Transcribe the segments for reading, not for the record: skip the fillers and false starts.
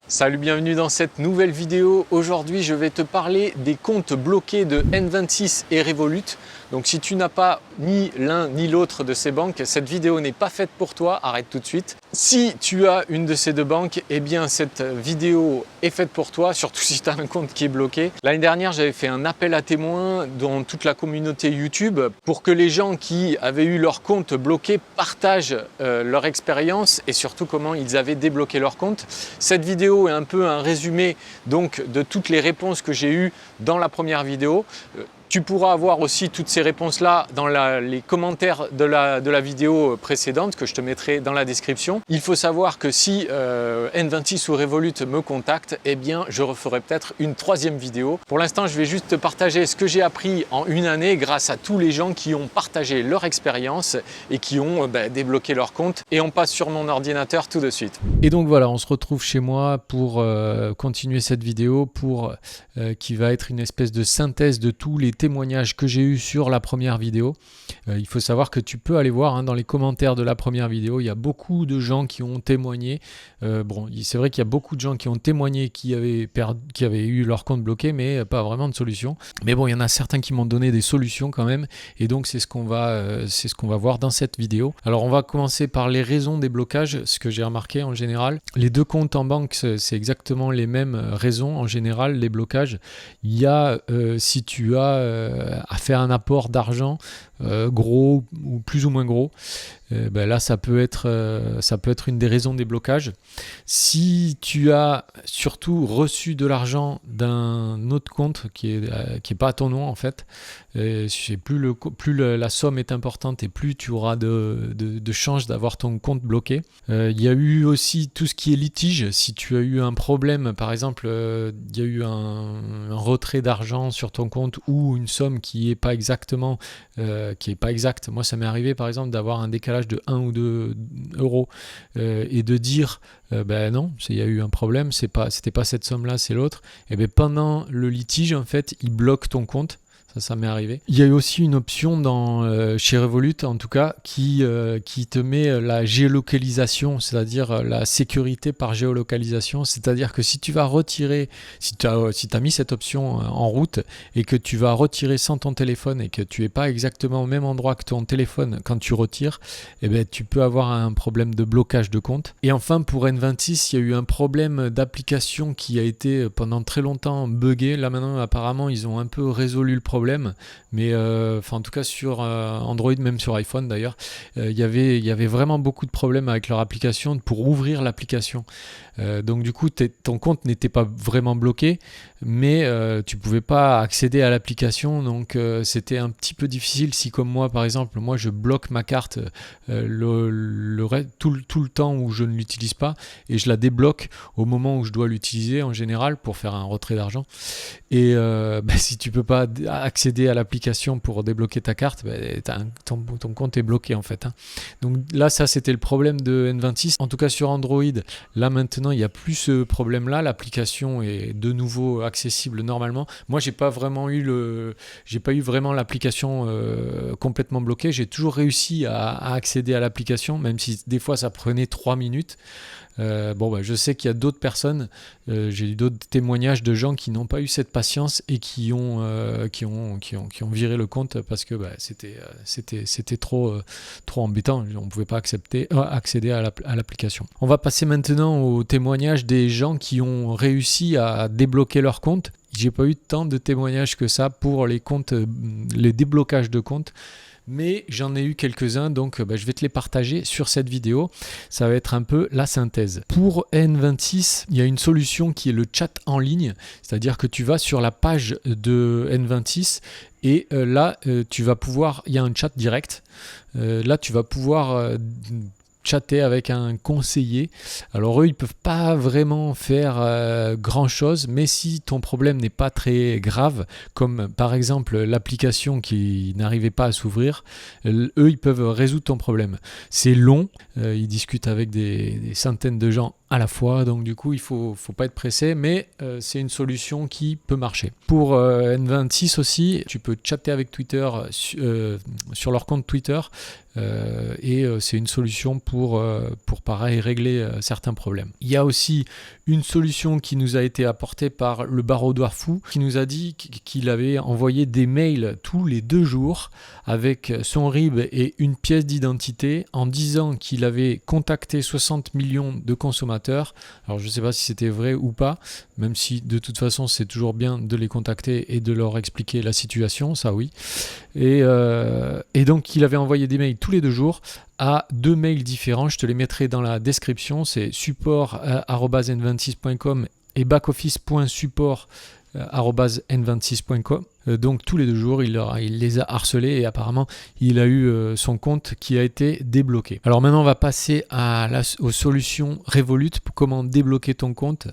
Salut, bienvenue dans cette nouvelle vidéo. Aujourd'hui, je vais te parler des comptes bloqués de N26 et Revolut. Donc si tu n'as pas ni l'un ni l'autre de ces banques, cette vidéo n'est pas faite pour toi, arrête tout de suite. Si tu as une de ces deux banques, eh bien cette vidéo est faite pour toi, surtout si tu as un compte qui est bloqué. L'année dernière, j'avais fait un appel à témoins dans toute la communauté YouTube pour que les gens qui avaient eu leur compte bloqué partagent leur expérience et surtout comment ils avaient débloqué leur compte. Cette vidéo est un peu un résumé donc de toutes les réponses que j'ai eues dans la première vidéo. Tu pourras avoir aussi toutes ces réponses-là dans les commentaires de la vidéo précédente que je te mettrai dans la description. Il faut savoir que si N26 ou Revolut me contactent, eh bien je referai peut-être une troisième vidéo. Pour l'instant, je vais juste te partager ce que j'ai appris en une année grâce à tous les gens qui ont partagé leur expérience et qui ont débloqué leur compte. Et on passe sur mon ordinateur tout de suite. Et donc voilà, on se retrouve chez moi pour continuer cette vidéo qui va être une espèce de synthèse de tous les témoignages que j'ai eu sur la première vidéo. Il faut savoir que tu peux aller voir dans les commentaires de la première vidéo, il y a beaucoup de gens qui ont témoigné. Bon, c'est vrai qu'il y a beaucoup de gens qui ont témoigné qui avaient eu leur compte bloqué, mais pas vraiment de solution. Mais bon, il y en a certains qui m'ont donné des solutions quand même, et donc c'est ce qu'on va voir dans cette vidéo. Alors on va commencer par les raisons des blocages, ce que j'ai remarqué en général. Les deux comptes en banque, c'est exactement les mêmes raisons en général, les blocages. Il y a, si tu as à faire un apport d'argent gros ou plus ou moins gros, là ça peut être une des raisons des blocages. Si tu as surtout reçu de l'argent d'un autre compte qui est pas à ton nom en fait, plus la somme est importante et plus tu auras de chances d'avoir ton compte bloqué. Il y a eu aussi tout ce qui est litige. Si tu as eu un problème, par exemple, il y a eu un retrait d'argent sur ton compte ou une somme qui est pas exactement exacte. Moi, ça m'est arrivé par exemple d'avoir un décalage de 1 ou 2 euros et de dire non, il y a eu un problème, c'était pas cette somme-là, c'est l'autre. Et bien pendant le litige, en fait, il bloque ton compte. Ça m'est arrivé. Il y a eu aussi une option chez Revolut, en tout cas, qui te met la géolocalisation, c'est-à-dire la sécurité par géolocalisation. C'est-à-dire que si tu vas retirer, si tu as mis cette option en route et que tu vas retirer sans ton téléphone et que tu n'es pas exactement au même endroit que ton téléphone quand tu retires, tu peux avoir un problème de blocage de compte. Et enfin, pour N26, il y a eu un problème d'application qui a été pendant très longtemps buggé. Là maintenant, apparemment, ils ont un peu résolu le problème. Mais en tout cas sur Android, même sur iPhone d'ailleurs, il y avait vraiment beaucoup de problèmes avec leur application pour ouvrir l'application. Donc du coup, ton compte n'était pas vraiment bloqué, mais tu pouvais pas accéder à l'application. Donc c'était un petit peu difficile si, comme moi par exemple, moi je bloque ma carte tout le temps où je ne l'utilise pas et je la débloque au moment où je dois l'utiliser en général pour faire un retrait d'argent. Et si tu peux pas accéder à l'application pour débloquer ta carte, ton compte est bloqué en fait. Donc là, ça c'était le problème de N26. En tout cas sur Android, là maintenant il n'y a plus ce problème là. L'application est de nouveau accessible normalement. Moi j'ai pas eu vraiment l'application complètement bloquée. J'ai toujours réussi à accéder à l'application, même si des fois ça prenait 3 minutes. Je sais qu'il y a d'autres personnes, j'ai eu d'autres témoignages de gens qui n'ont pas eu cette patience et qui ont viré le compte parce que c'était trop embêtant, on ne pouvait pas accéder à l'application. On va passer maintenant au témoignage des gens qui ont réussi à débloquer leur compte. J'ai pas eu tant de témoignages que ça pour les déblocages de comptes. Mais j'en ai eu quelques-uns, donc je vais te les partager sur cette vidéo. Ça va être un peu la synthèse. Pour N26, il y a une solution qui est le chat en ligne, c'est-à-dire que tu vas sur la page de N26 et là, tu vas pouvoir, il y a un chat direct, là tu vas pouvoir chatter avec un conseiller. Alors eux, ils peuvent pas vraiment faire grand chose, mais si ton problème n'est pas très grave, comme par exemple l'application qui n'arrivait pas à s'ouvrir, eux, ils peuvent résoudre ton problème. C'est long, ils discutent avec des centaines de gens à la fois, donc du coup il faut pas être pressé, mais c'est une solution qui peut marcher. Pour N26 aussi, tu peux chatter avec Twitter sur leur compte Twitter, et c'est une solution pour pareil régler certains problèmes. Il y a aussi une solution qui nous a été apportée par le baroudeur fou, qui nous a dit qu'il avait envoyé des mails tous les 2 jours avec son RIB et une pièce d'identité en disant qu'il avait contacté 60 millions de consommateurs. Alors je ne sais pas si c'était vrai ou pas, même si de toute façon c'est toujours bien de les contacter et de leur expliquer la situation, ça oui. Et donc il avait envoyé des mails tous les 2 jours à 2 mails différents. Je te les mettrai dans la description. C'est support@n26.com et backoffice.support@n26.com. Donc tous les 2 jours, il les a harcelés et apparemment, il a eu son compte qui a été débloqué. Alors maintenant, on va passer aux solutions Revolut pour comment débloquer ton compte.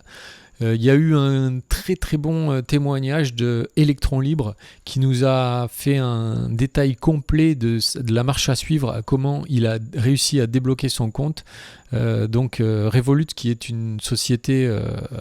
Il y a eu un très très bon témoignage de Electron Libre qui nous a fait un détail complet de la marche à suivre, comment il a réussi à débloquer son compte. Revolut, qui est une société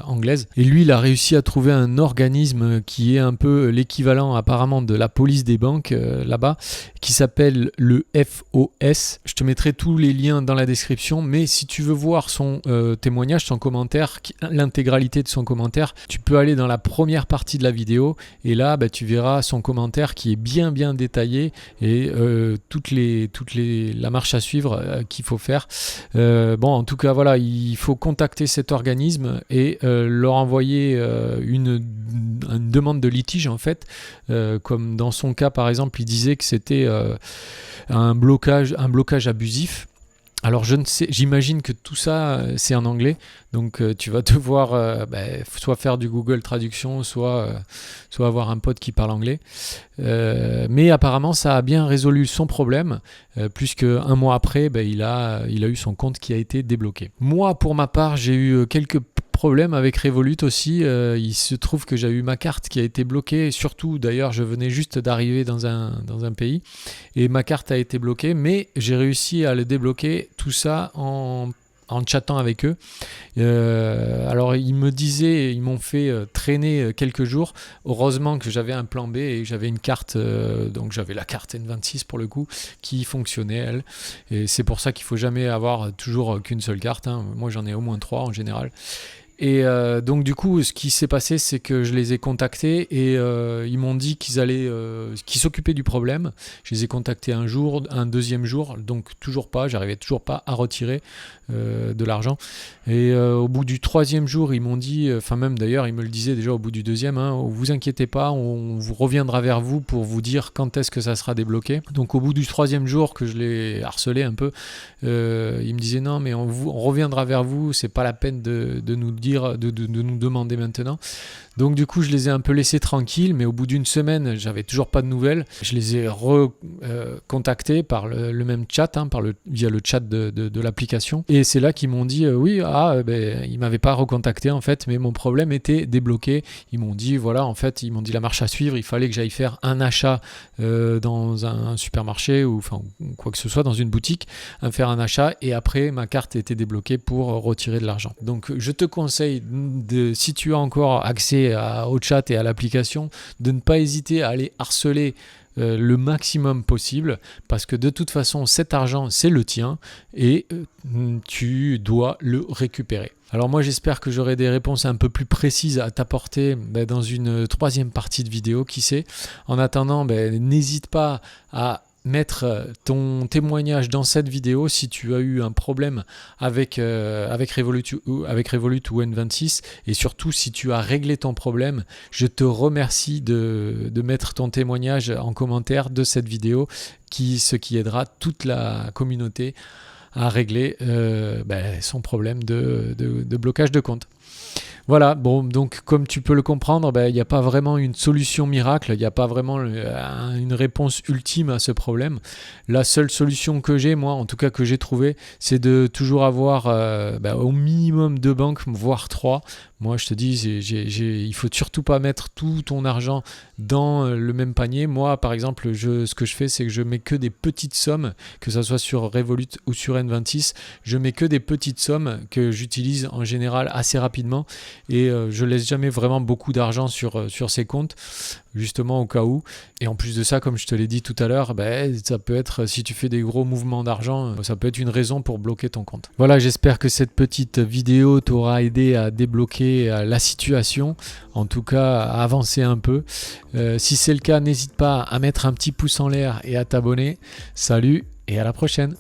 anglaise, et lui il a réussi à trouver un organisme qui est un peu l'équivalent apparemment de la police des banques là-bas, qui s'appelle le FOS. Je te mettrai tous les liens dans la description, mais si tu veux voir son témoignage, son commentaire, l'intégralité de son commentaire, tu peux aller dans la première partie de la vidéo et là tu verras son commentaire qui est bien détaillé et la marche à suivre qu'il faut faire. En tout cas, voilà, il faut contacter cet organisme et leur envoyer une demande de litige, en fait. Comme dans son cas, par exemple, il disait que c'était un blocage abusif. Alors j'imagine que tout ça c'est en anglais, donc tu vas devoir soit faire du Google Traduction, soit avoir un pote qui parle anglais. Mais apparemment ça a bien résolu son problème, puisque 1 mois après, il a eu son compte qui a été débloqué. Moi pour ma part, j'ai eu quelques problème avec Revolut aussi. Il se trouve que j'ai eu ma carte qui a été bloquée, surtout d'ailleurs je venais juste d'arriver dans un pays et ma carte a été bloquée, mais j'ai réussi à le débloquer, tout ça en chattant avec eux. Alors ils m'ont fait traîner quelques jours. Heureusement que j'avais un plan B et j'avais une carte, donc j'avais la carte N26 pour le coup, qui fonctionnait elle. Et c'est pour ça qu'il faut jamais avoir toujours qu'une seule carte, hein. Moi j'en ai au moins 3 en général. Et donc du coup, ce qui s'est passé, c'est que je les ai contactés et ils m'ont dit qu'ils s'occupaient du problème. Je les ai contactés un jour, un deuxième jour, donc j'arrivais toujours pas à retirer de l'argent. Et au bout du 3e jour, ils m'ont dit, même d'ailleurs, ils me le disaient déjà au bout du 2e, vous inquiétez pas, on vous reviendra vers vous pour vous dire quand est-ce que ça sera débloqué. Donc au bout du 3e jour que je l'ai harcelé un peu, ils me disaient non, mais on reviendra vers vous, c'est pas la peine de nous dire, de nous demander maintenant. Donc du coup je les ai un peu laissés tranquilles, mais au bout d'1 semaine j'avais toujours pas de nouvelles. Je les ai recontactés par le même chat, via le chat de l'application, et c'est là qu'ils m'ont dit ils m'avaient pas recontacté en fait, mais mon problème était débloqué. Ils m'ont dit ils m'ont dit la marche à suivre, il fallait que j'aille faire un achat dans un supermarché ou quoi que ce soit, dans une boutique, faire un achat, et après ma carte était débloquée pour retirer de l'argent. Donc je te conseille, si tu as encore accès au chat et à l'application, de ne pas hésiter à aller harceler le maximum possible, parce que de toute façon cet argent c'est le tien et tu dois le récupérer. Alors moi j'espère que j'aurai des réponses un peu plus précises à t'apporter dans une 3e partie de vidéo, qui sait. En attendant, n'hésite pas à mettre ton témoignage dans cette vidéo si tu as eu un problème avec Revolut ou N26, et surtout si tu as réglé ton problème. Je te remercie de mettre ton témoignage en commentaire de cette vidéo, ce qui aidera toute la communauté à régler son problème de blocage de compte. Voilà, bon, donc comme tu peux le comprendre, il n'y a pas vraiment une solution miracle, il n'y a pas vraiment une réponse ultime à ce problème. La seule solution que j'ai, moi, en tout cas que j'ai trouvée, c'est de toujours avoir au minimum 2 banques, voire 3. Moi, je te dis, il faut surtout pas mettre tout ton argent dans le même panier. Moi, par exemple, ce que je fais, c'est que je mets que des petites sommes, que ce soit sur Revolut ou sur N26. Je mets que des petites sommes que j'utilise en général assez rapidement et je laisse jamais vraiment beaucoup d'argent sur ces comptes, justement au cas où. Et en plus de ça, comme je te l'ai dit tout à l'heure, ça peut être, si tu fais des gros mouvements d'argent, ça peut être une raison pour bloquer ton compte. Voilà, j'espère que cette petite vidéo t'aura aidé à débloquer la situation, en tout cas à avancer un peu. Si c'est le cas, n'hésite pas à mettre un petit pouce en l'air et à t'abonner. Salut et à la prochaine.